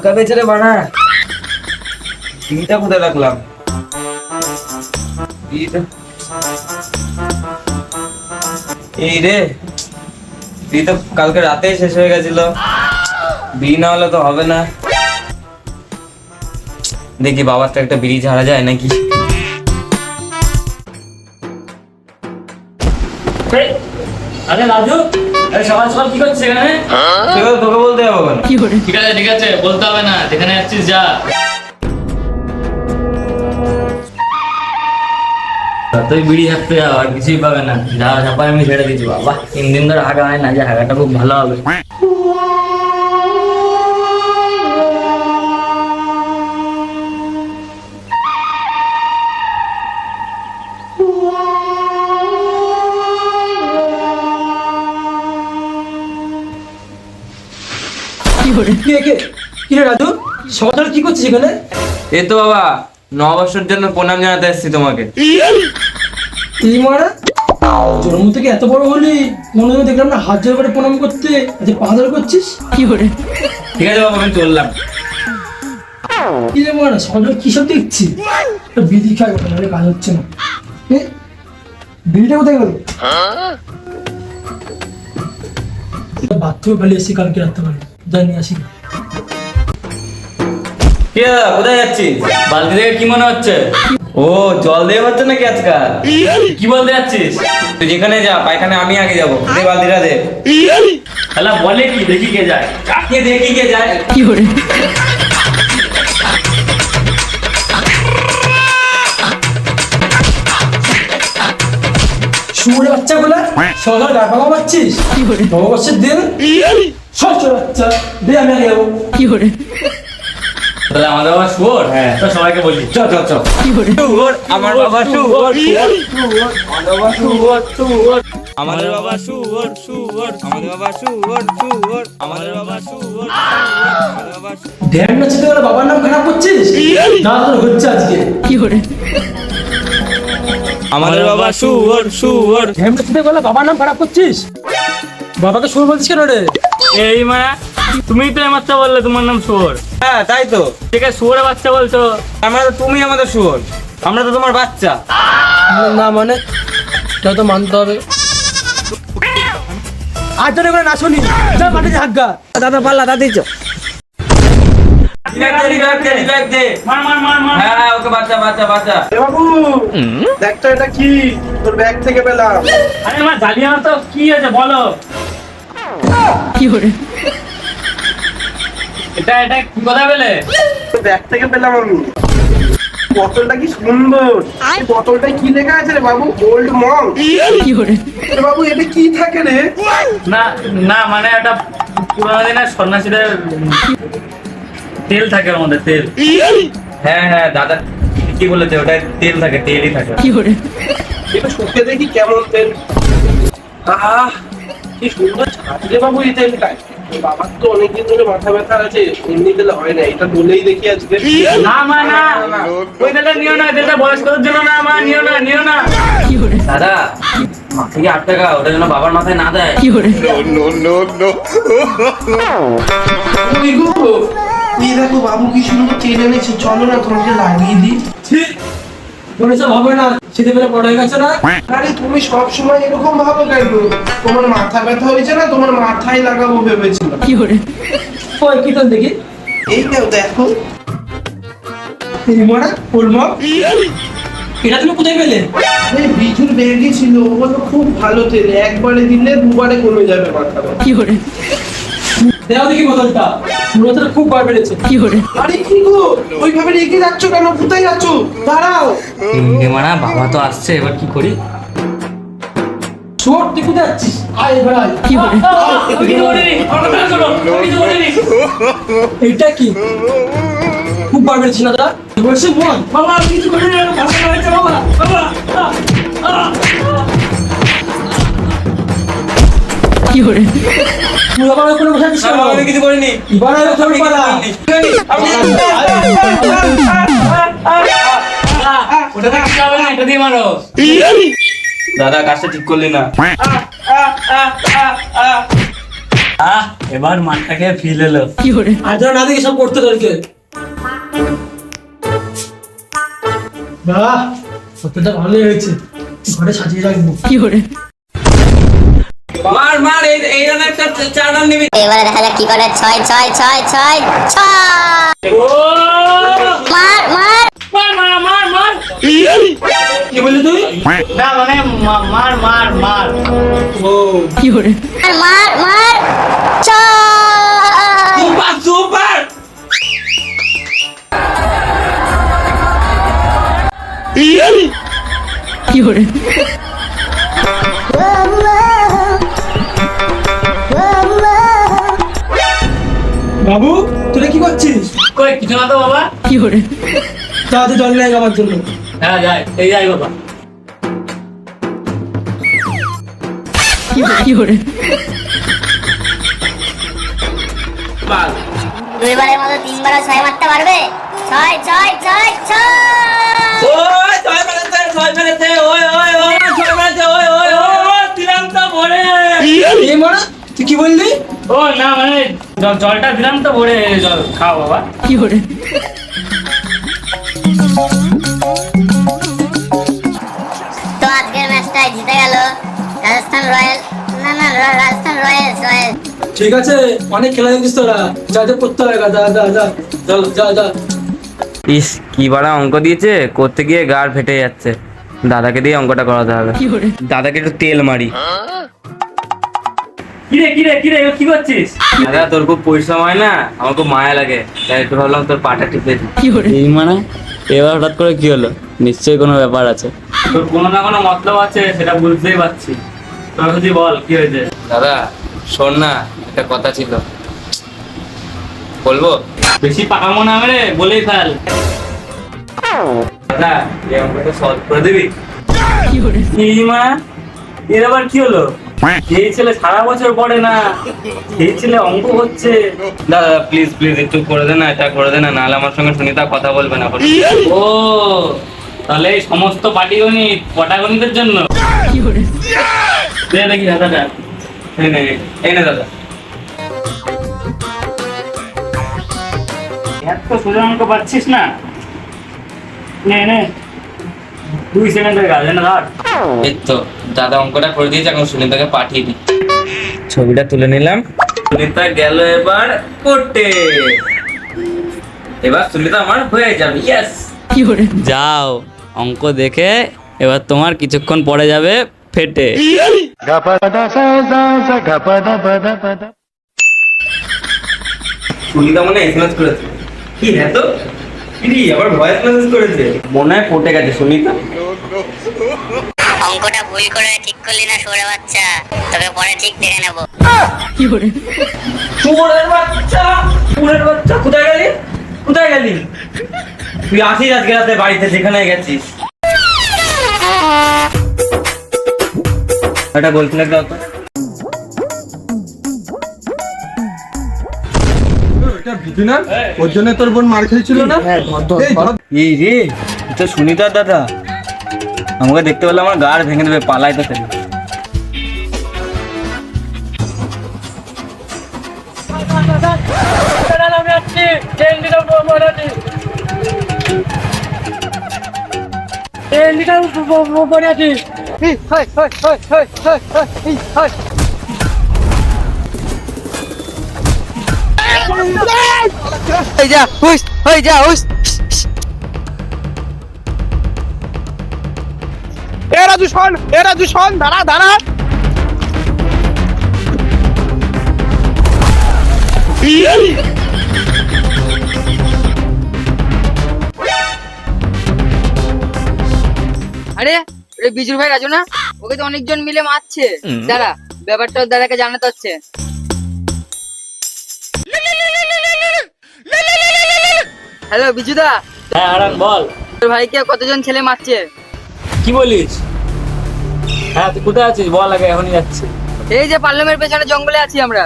হালকা বেচারে বানা বিড়িটা কোথায় রাখলাম? এই রে, বিড়ি তো কালকে রাতে শেষ হয়ে গেছিল। বিড়ি না হলে তো হবে না। দেখি বাবারটা একটা বিড়ি ছাড়া যায় নাকি। আরে রাজু, সকাল সকাল কি করছিস এখানে? তোকে বলতে হবে না। ঠিক আছে বলতে হবে না, যেখানে যাচ্ছিস যা। তুই বিড়ি হাঁটতে যাও, আর কিছুই পাবে না। যা ঝাপায় আমি ছেড়ে দিচ্ছি। বাবা 3 দিন ধরে হাগা হয় না, যে হাগাটা খুব ভালো হবে। কি রে রাজু, সকাল কি করছিস এখানে? এই তো বাবা, নববর্ষের জন্য প্রণাম জানাতে এসেছি তোমাকে। এই মারা জন্ম থেকে এত বড় হলি, মনে হয় দেখলাম না হাত জোর করে প্রণাম করতে, আজ পা ধরে করছিস। ঠিক আছে বাবা, আমি চললাম। কি রে মারা, সকাল কি সব দেখছি? বিড়ি খাই ওখানে, কাজ হচ্ছে না। বিড়িটা কোথায় গেল? বাথরুমে ফেলে এসেছি কালকে রাত্রে পারে, যাই নিয়ে আসি। কি দাদা, কোথায় যাচ্ছিস? বালতি থেকে কি মনে হচ্ছে? ও, জল দিয়ে হচ্ছে নাকি আজকাল? কি বলতে যাচ্ছিস? তুই যেখানে যা, পায়খানে আমি আগে যাবো। দে বালতিটা দে। শালা বলে কি, দেখি কে যায়। কাকে দেখি কে যায়? শুয়োরের বাচ্চা গুলা সকাল গাড় পাচ্ছিস। নববর্ষের দিন ষষ্ঠ বাচ্চা, দে আমি আগে যাবো। তাহলে আমাদের বাবা শুয়োর। হ্যাঁ, তো সবাইকে বলি চ চ চ। শুয়োর, আমার বাবা শুয়োর, আমাদের বাবা শুয়োর, শুয়োর, আমাদের বাবা শুয়োর, শুয়োর, আমাদের বাবা শুয়োর, আমাদের বাবা শুয়োর। ধ্যান নাচতে গেলে বাবার নাম খারাপ করছিস? না তোর হচ্ছে আজকে। আমাদের বাবা শুয়োর, শুয়োর। ধ্যান নাচতে গেলে বাবার নাম খারাপ করছিস? বাবাকে শুয়োর বলছিস কেন রে? এই মা, তুমি তো মাত্র বললে তোমার নাম শুয়োর। হ্যাঁ তাই তো, ঠিক আছে, শুয়োরের বাচ্চা বলছো। তুমি আমাদের শুয়োর, আমরা তো তোমার বাচ্চা। না মানে এটা তো মানতে হবে। আর তোর করে না শুনি, যা মাঠে হাগা। দাদা পাল্লা দাদি চ। মার মার মার মার। হ্যাঁ ওকে বাচ্চা বাচ্চা বাচ্চা। বাবু ব্যাগটা এটা কি? তোর ব্যাগ থেকে পেলাম। আরে মা, জ্বালিয়ে না তো, কি আছে বলো। এটা এটা কি কথা বলে? তোর ব্যাগ থেকে পেলাম আমি। বোতলটা কি সুন্দর। এই বোতলটায় কি লেখা আছে রে বাবু? Gold Monk. রে বাবু এটা কি থাকে রে? না না, মানে এটা পুরানো দিনের সন্ন্যাসীদের তেল থাকে ওর মধ্যে, তেল। হ্যাঁ হ্যাঁ দাদা কি বলেছে, ওটায় তেল থাকে, তেলই থাকে। এটা শুকে দেখি কেমন তেল। আহ কি সুন্দর ছাদ রে বাবু এই তেলটা। বাবার তো অনেকদিন ধরে মাথা ব্যথা আছে, এমনি তেলে হয় না, এটা বলেই দেখি আজকে। না মা না, ওই তেলটা নিও না, তেলটা বয়স্কদের জন্য না মা, নিও না নিও না। দাদা মাথায় 8 টাকা, ওটা যেন বাবার মাথায় না দেয়। ওই গো, এই দেখো বাবু কি সুন্দর তেল এনেছে, চলো না তোমাকে লাগিয়ে দিই। মনে সব হবে না, শীতে বেলা বড় হয়ে গেছে না। আরে তুমি সব সময় এরকম ভাবো কেন? তোমার মাথা ব্যথা হয়েছে না, তোমার মাথায় লাগাবো ভেবেছিলাম। ওই কি তোর দেখি, এই দেখো এই মারা পড়মা, এটা তুমি কোথায় পেলে? আরে বিজুর ব্যাগে ছিল, ও বললো খুব ভালো তেল, একবারে দিলে দুবারে কমে যাবে মাথা ব্যথা। দেও দেখি বোতলটা, বোতলটা খুব বার বেড়েছে। আরে কি গো, ওইভাবে রেখে যাচ্ছ কেন? কোথায় যাচ্ছ? দাঁড়াও। মারা বাবা তো আসছে, এবার কি করি? ছোট তুই কোথায় যাচ্ছিস? আয় এবার আয়। আমি কিছু বলিনি, আমার কথা শোনো, আমি কিছু বলিনি। এইটা কি খুব বার বেড়েছে না দাদা? বলছে মন বাবা আমি কিছু বলিনি, আমার ভাষা হয়েছে বাবা, বাবা। তুই আবার কোনো কথা দিস না। আমি কিছু করিনি। এবার আয় তোর পালা। ওটাতে কিছু হবে না, এটা দিয়ে মারো। দাদা কাজটা ঠিক করলি না। এবার মাঠটাকে ফিল এলো। আর যারা না দেখি সব করতে তোরকে। বাহ, কতটা ভালোই হয়েছে, ঘরে সাজিয়ে রাখবো। মার মার, এই রান একটা 4 রান নিবি। এবারে দেখা যাক কি করে। 6 6 6 6 6 মার মার মার। কি বললি তুই? না মানে মার। ও মার মার 6 সুপার সুপার। বাবু, তোরা কি করছিস? কই কিছু না তো বাবা। তাতে জল নেই আমার জন্য। হ্যাঁ যাই, এই যাই বাবা। বাল। দুইবারের মতো তিনবারও 6 মারতে পারবে? 6 6 6 6 ওই ছয় মেরেছে, ছয় মেরেছে, ওই ছয় মেরেছে, ওই দিলাম তো ভরে। এই মারা, তুই কি বললি? ও না মানে জলটা দিলাম তো ভরে, জল খাও বাবা। তো আজকের ম্যাচটাই জিতে গেল রাজস্থান রয়্যাল। না না রাজস্থান রয়্যালস। ঠিক আছে, অনেক খেলা দেখিস তোরা, যা যা করতে হবে, যা। ইস, কি বাড়া অঙ্ক দিয়েছে, করতে গিয়ে গাড় ফেটে যাচ্ছে। দাদাকে দিয়ে অঙ্কটা করাতে হবে। দাদাকে একটু তেল মারি। কিরে কি করছিস? দাদা, তোর খুব পরিশ্রম হয় না, আমার খুব মায়া লাগে, তাই একটু ভাবলাম তোর পাটা টিপে দিই। এই মানে এবার হঠাৎ করে কি হলো? নিশ্চয়ই কোনো ব্যাপার আছে। তোর কোনো না কোনো মতলব আছে, সেটা বুঝতেই পারছি। তোর যদি বল কি হয়েছে। দাদা শোন না, একটা কথা ছিল, বলবো? বেশি পাকামো না মেরে বলেই ফেল। দাদা, এই অঙ্কটা সলভ করে দিবি? এই মা, এর আবার কি হলো? এই ছেলে সারা বছর পড়ে না, এই ছেলে অঙ্ক হচ্ছে। দাদা প্লিজ একটু করে দে না, এটা করে দে না, নাহলে আমার সঙ্গে সুনিতা কথা বলবে না। ও তাহলে এই সমস্ত পাটিগণিত পটাগণিতের জন্য। দে দেখি হাতাটা। এই নে দাদা। এত সোজা অঙ্ক পাচ্ছিস না? নে 2 সেকেন্ডের কাজ, না ধর। এই তো দাদা অঙ্কটা করে দিয়েছে, এখন সুনিতাকে পাঠিয়ে দিই। ছবিটা তুলে নিলাম। সুনিতা গেল এবার কোর্টে। এবার সুনিতা আমার হয়ে যাবে। ইয়েস। যাও, অঙ্ক দেখে এবার তোমার কিছুক্ষণ পরে যাবে ফেটে। সুনিতা মনে এসএমএস করেছে। কি হ্যাঁ তো কি আবার ভয়েস মেসেজ করেছে, মনে হয় পটে গেছে সুনিতা। অঙ্কটা ভুল করে ঠিক করলি না সরে বাচ্চা, তোকে পরে ঠিক দেখে নেব। শুয়োরের বাচ্চা, কোথায় গেলি? তুই আসিস আজকে রাতে বাড়িতে, যেখানে গেছিস। এটা বলছিল দাও তো। ওর জন্য তোর বোন মার খেয়েছিল না? এই রে, তো সুনিতার দাদা, আমাকে দেখতে পেলে আমার গাড় ভেঙে দেবে, পালাই তো ফেলে। এরা দূষণ দাঁড়া। আরে ওরে বিজুর ভাই রাজু না? ওকে তো অনেকজন মিলে মারছে। দাঁড়া, ব্যাপারটা ওর দাদাকে জানাতে হচ্ছে। হ্যালো বিজুদা, হ্যাঁ হারান বল। তোর ভাইকে কতজন ছেলে মারছে? কি বলিস? হ্যাঁ তুই কোথায় আছিস বল আগে, এখনই যাচ্ছি। এই যে পার্লামেন্টের পেছনে জঙ্গলে আছি আমরা।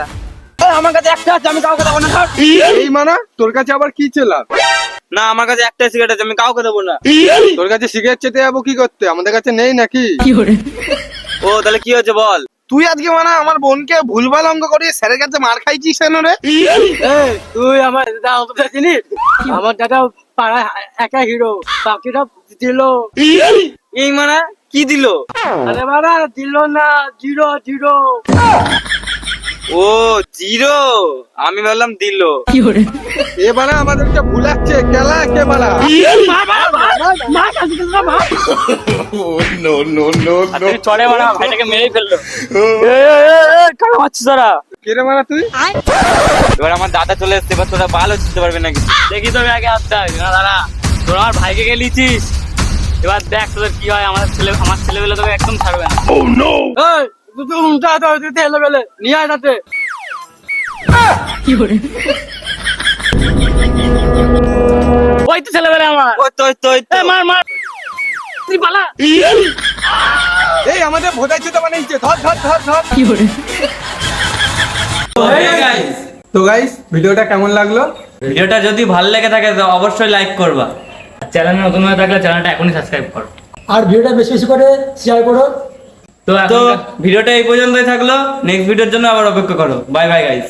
আমার কাছে একটা আছে, আমি কাউকে দেবো না। এই মানা, তোর কাছে আবার কি চেলা? না, আমার কাছে একটা সিগারেট আছে, আমি কাউকে দেবো না। তোর কাছে সিগারেট চেতে যাবো কি করতে? আমাদের কাছে নেই নাকি? ও তাহলে কি হয়েছে বল। তুই আজকে মানে আমার বোনকে ভুলভাল অঙ্ক করিয়ে স্যারের কাছে মার খাইছিস কেন রে? তুই আমার দাদা অতটা চিনিস? আমার দাদা পাড়ায় একা হিরো, বাকিটা দিল। এই মানে কি দিল? আরে বাবা দিল না, জিরো জিরো। ও জিরো, আমি ভাবলাম দিল। এবারে আমাদেরকে ভুলাচ্ছে খেলা একেবারে। চলে মারা ভাইটাকে মেরেই ফেললো। কারা মারছিস তোরা? কেরে মারা তুই? এবার আমার দাদা চলে এসছে, এবার তোরা ভালো চিনতে পারবি নাকি? দেখি তোর আগে আসতে হয় না দাঁড়া। তোরা আমার ভাইকে গেলিছিস, এবার দেখ তোদের কি হয়। আমার ছেলেবেলে তোকে একদম ছাড়বে না। তুই উল্টা হাতে এলে বেলে নিয়ে আয় তাতে। ওই তো ছেলেবেলে আমার। ওই তো, ওই তো, ওই তো। মার মার, তুই পালা। এই আমাদের ভোটার চিতা বানাইছে, ধর ধর ধর ধর। তো গাইস ভিডিওটা কেমন লাগলো? ভিডিওটা যদি ভালো লেগে থাকে তো অবশ্যই লাইক করবা। চ্যানেলে নতুন হয়ে থাকলে চ্যানেলটা এখনই সাবস্ক্রাইব করো। আর ভিডিওটা বেশি বেশি করে শেয়ার করো। তো ভিডিওটা এই পর্যন্তই থাকলো। নেক্সট ভিডিওর জন্য আবার অপেক্ষা করো। Bye bye guys.